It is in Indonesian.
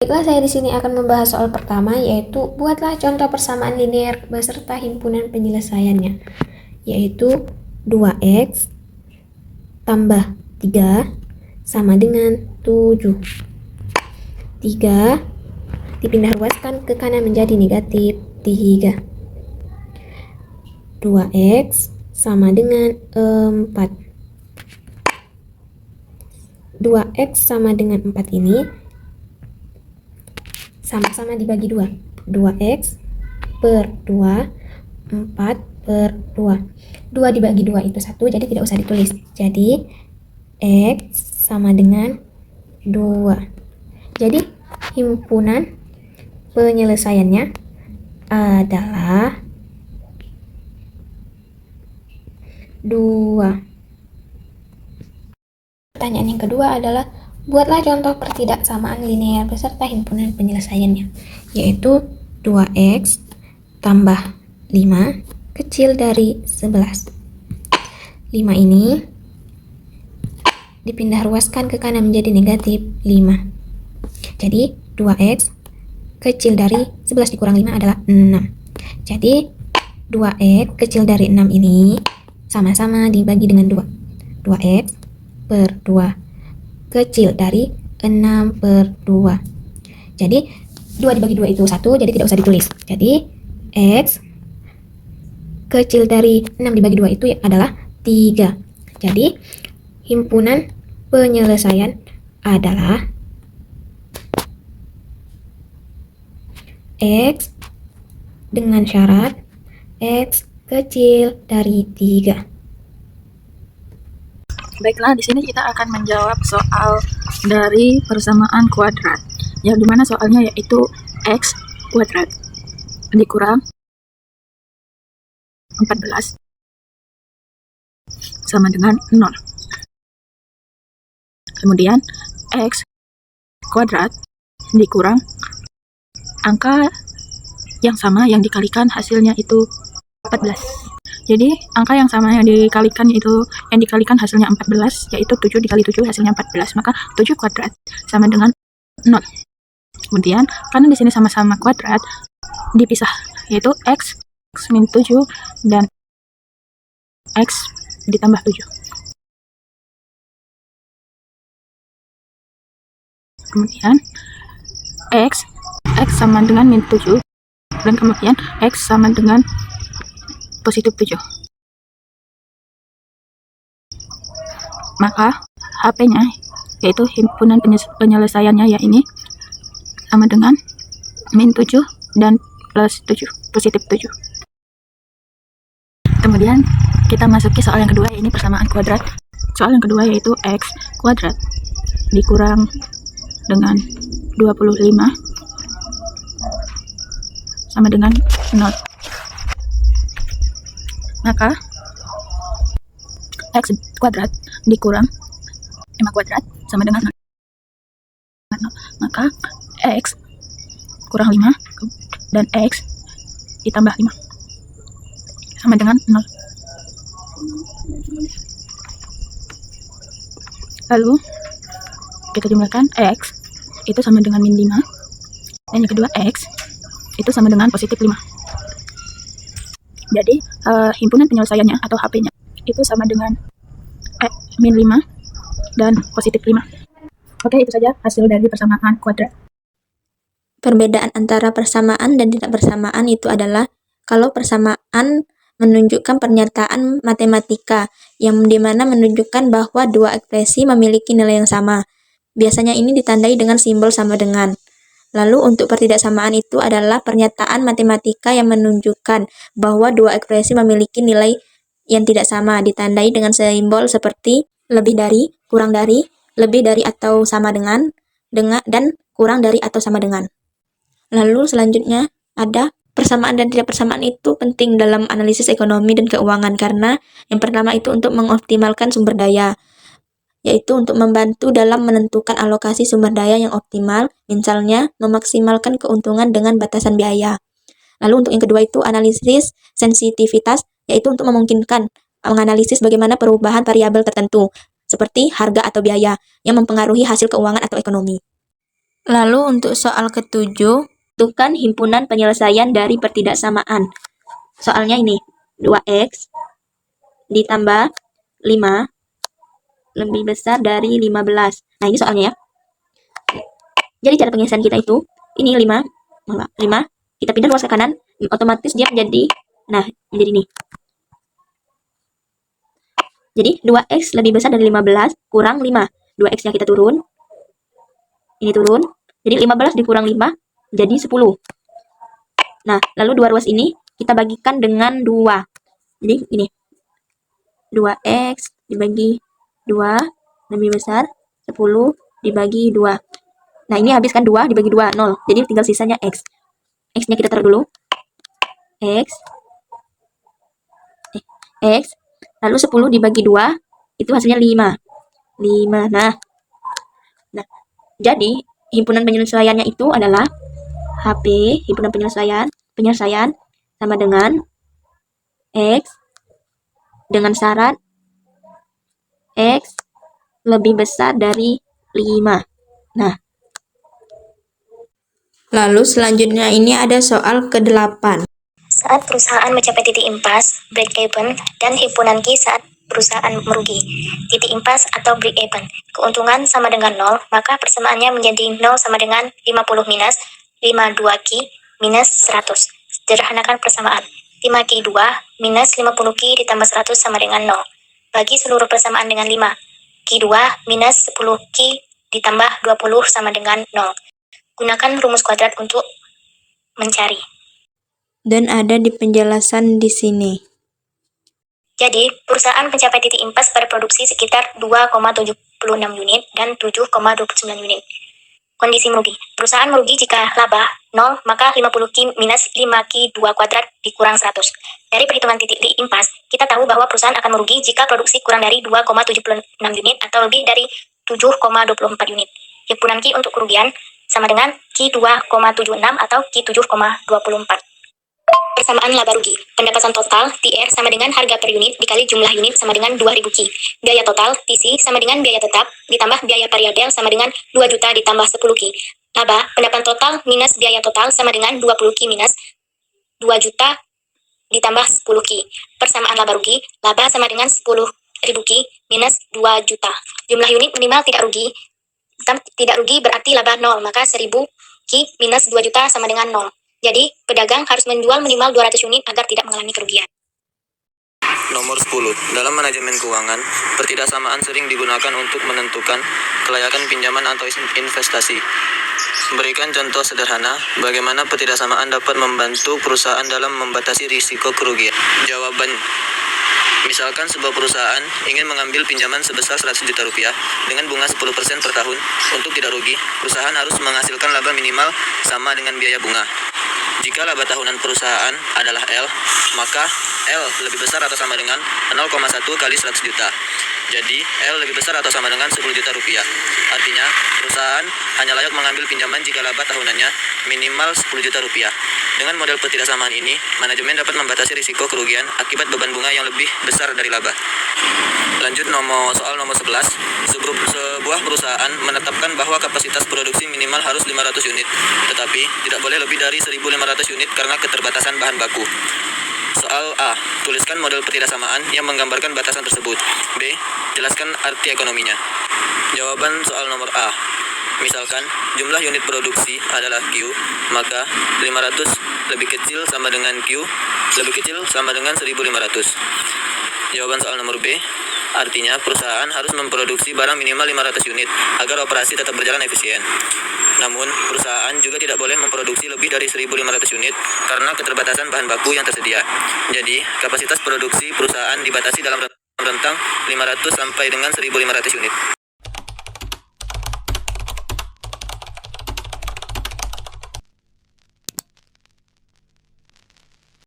Baiklah, saya di sini akan membahas soal pertama, yaitu buatlah contoh persamaan linear beserta himpunan penyelesaiannya, yaitu 2x tambah 3 sama dengan 7. 3 dipindah ruaskan ke kanan menjadi negatif 3. 2x sama dengan 4. 2x sama dengan 4 ini sama-sama dibagi 2. 2x per 2, 4 per 2. 2 dibagi 2 itu 1, jadi tidak usah ditulis. Jadi x sama dengan 2. Jadi himpunan penyelesaiannya adalah 2. Pertanyaan yang kedua adalah buatlah contoh pertidaksamaan linear beserta himpunan penyelesaiannya, yaitu 2x tambah 5 kecil dari 11. 5 ini dipindah ruaskan ke kanan menjadi negatif 5. Jadi 2x kecil dari 11 dikurang 5 adalah 6. Jadi 2x kecil dari 6 ini sama-sama dibagi dengan 2. 2x per 2 kecil dari 6 per 2. Jadi 2 dibagi 2 itu 1, jadi tidak usah ditulis. Jadi x kecil dari 6 dibagi 2 itu adalah 3. Jadi himpunan penyelesaian adalah x dengan syarat x kecil dari 3. Baiklah, di sini kita akan menjawab soal dari persamaan kuadrat, yang dimana soalnya yaitu x kuadrat dikurang 14 sama dengan 0. Kemudian x kuadrat dikurang angka yang sama yang dikalikan hasilnya itu 14. Jadi angka yang sama yang dikalikan hasilnya 14, yaitu 7 dikali 7 hasilnya 14, maka 7 kuadrat sama dengan 0. Kemudian karena di sini sama-sama kuadrat, dipisah, yaitu x min 7 dan x ditambah 7. Kemudian x sama dengan min 7, dan kemudian x sama dengan positif 7. Maka HP-nya, yaitu himpunan penyelesaiannya, ya ini sama dengan min 7 dan plus 7, positif 7. Kemudian kita masuki soal yang kedua, ini persamaan kuadrat. Soal yang kedua yaitu x kuadrat dikurang dengan 25 sama dengan 0. Maka x kuadrat dikurang 5 kuadrat sama dengan 0. Maka x kurang 5 dan x ditambah 5 sama dengan 0. Lalu kita jumlahkan x itu sama dengan min 5, dan yang kedua x itu sama dengan positif 5. Jadi himpunan penyelesaiannya atau HP-nya itu sama dengan min 5 dan positif 5. Oke, itu saja hasil dari persamaan kuadrat. Perbedaan antara persamaan dan tidak persamaan itu adalah kalau persamaan menunjukkan pernyataan matematika yang dimana menunjukkan bahwa dua ekspresi memiliki nilai yang sama. Biasanya ini ditandai dengan simbol sama dengan. Lalu untuk pertidaksamaan itu adalah pernyataan matematika yang menunjukkan bahwa dua ekspresi memiliki nilai yang tidak sama, ditandai dengan simbol seperti lebih dari, kurang dari, lebih dari atau sama dengan, dan kurang dari atau sama dengan. Lalu selanjutnya ada persamaan dan tidak persamaan itu penting dalam analisis ekonomi dan keuangan karena yang pertama itu untuk mengoptimalkan sumber daya, yaitu untuk membantu dalam menentukan alokasi sumber daya yang optimal, misalnya memaksimalkan keuntungan dengan batasan biaya. Lalu untuk yang kedua itu analisis sensitivitas, yaitu untuk memungkinkan menganalisis bagaimana perubahan variabel tertentu, seperti harga atau biaya, yang mempengaruhi hasil keuangan atau ekonomi. Lalu untuk soal ketujuh, tentukan himpunan penyelesaian dari pertidaksamaan. Soalnya ini, 2x ditambah 5 lebih besar dari 15. Nah, ini soalnya ya. Jadi cara penyelesaian kita itu, ini 5, kita pindah luas ke kanan, otomatis dia menjadi, menjadi ini. Jadi 2x lebih besar dari 15 kurang 5. 2x-nya kita turun, ini turun, jadi 15 dikurang 5, jadi 10. Nah, lalu 2 ruas ini kita bagikan dengan 2. Jadi ini, 2x dibagi 2 lebih besar 10 dibagi 2. Nah, ini habiskan 2 dibagi 2, 0. Jadi tinggal sisanya x. X-nya kita taruh dulu. X. Lalu 10 dibagi 2, itu hasilnya 5. Nah, jadi himpunan penyelesaiannya itu adalah HP, himpunan penyelesaian sama dengan X dengan syarat X lebih besar dari 5. Nah, lalu selanjutnya ini ada soal ke-8. Saat perusahaan mencapai titik impas, break even, dan himpunan Q saat perusahaan merugi. Titik impas atau break even. Keuntungan sama dengan 0, maka persamaannya menjadi 0 sama dengan 50 minus 52Q minus 100. Sederhanakan persamaan. 5Q2 minus 50Q ditambah 100 sama dengan 0. Bagi seluruh persamaan dengan 5. Q2 minus 10Q ditambah 20 sama dengan 0. Gunakan rumus kuadrat untuk mencari. Dan ada di penjelasan di sini. Jadi, perusahaan mencapai titik impas pada produksi sekitar 2,76 unit dan 7,29 unit. Kondisi merugi. Perusahaan merugi jika laba 0, maka 50Q minus 5Q2 kuadrat dikurang 100. Dari perhitungan titik impas, kita tahu bahwa perusahaan akan merugi jika produksi kurang dari 2,76 unit atau lebih dari 7,24 unit. Himpunan Q untuk kerugian sama dengan Q2,76 atau Q7,24. Persamaan laba rugi. Pendapatan total TR sama dengan harga per unit dikali jumlah unit sama dengan 2000 Q. Biaya total TC sama dengan biaya tetap ditambah biaya variabel sama dengan 2 juta ditambah 10 Q. Laba, pendapatan total minus biaya total sama dengan 20 Q minus 2 juta ditambah 10 Q. Persamaan laba rugi, laba sama dengan 10.000 Q minus 2 juta. Jumlah unit minimal tidak rugi. Tidak rugi berarti laba 0, maka 1000 Q minus 2 juta sama dengan 0. Jadi, pedagang harus menjual minimal 200 unit agar tidak mengalami kerugian. Nomor 10. Dalam manajemen keuangan, pertidaksamaan sering digunakan untuk menentukan kelayakan pinjaman atau investasi. Berikan contoh sederhana bagaimana pertidaksamaan dapat membantu perusahaan dalam membatasi risiko kerugian. Jawaban: misalkan sebuah perusahaan ingin mengambil pinjaman sebesar 100 juta rupiah dengan bunga 10% per tahun. Untuk tidak rugi, perusahaan harus menghasilkan laba minimal sama dengan biaya bunga. Jika laba tahunan perusahaan adalah L, maka L lebih besar atau sama dengan 0,1 kali 100 juta. Jadi, L lebih besar atau sama dengan 10 juta rupiah. Artinya, perusahaan hanya layak mengambil pinjaman jika laba tahunannya minimal 10 juta rupiah. Dengan model pertidaksamaan ini, manajemen dapat membatasi risiko kerugian akibat beban bunga yang lebih besar dari laba. Lanjut soal nomor 11. Sebuah perusahaan menetapkan bahwa kapasitas produksi minimal harus 500 unit, tetapi tidak boleh lebih dari 1.500 unit karena keterbatasan bahan baku. Soal A. Tuliskan model pertidaksamaan yang menggambarkan batasan tersebut. B. Jelaskan arti ekonominya. Jawaban soal nomor A. Misalkan jumlah unit produksi adalah Q, maka 500 lebih kecil sama dengan Q lebih kecil sama dengan 1.500. Jawaban soal nomor B. Artinya perusahaan harus memproduksi barang minimal 500 unit agar operasi tetap berjalan efisien. Namun, perusahaan juga tidak boleh memproduksi lebih dari 1.500 unit karena keterbatasan bahan baku yang tersedia. Jadi, kapasitas produksi perusahaan dibatasi dalam rentang 500 sampai dengan 1.500 unit.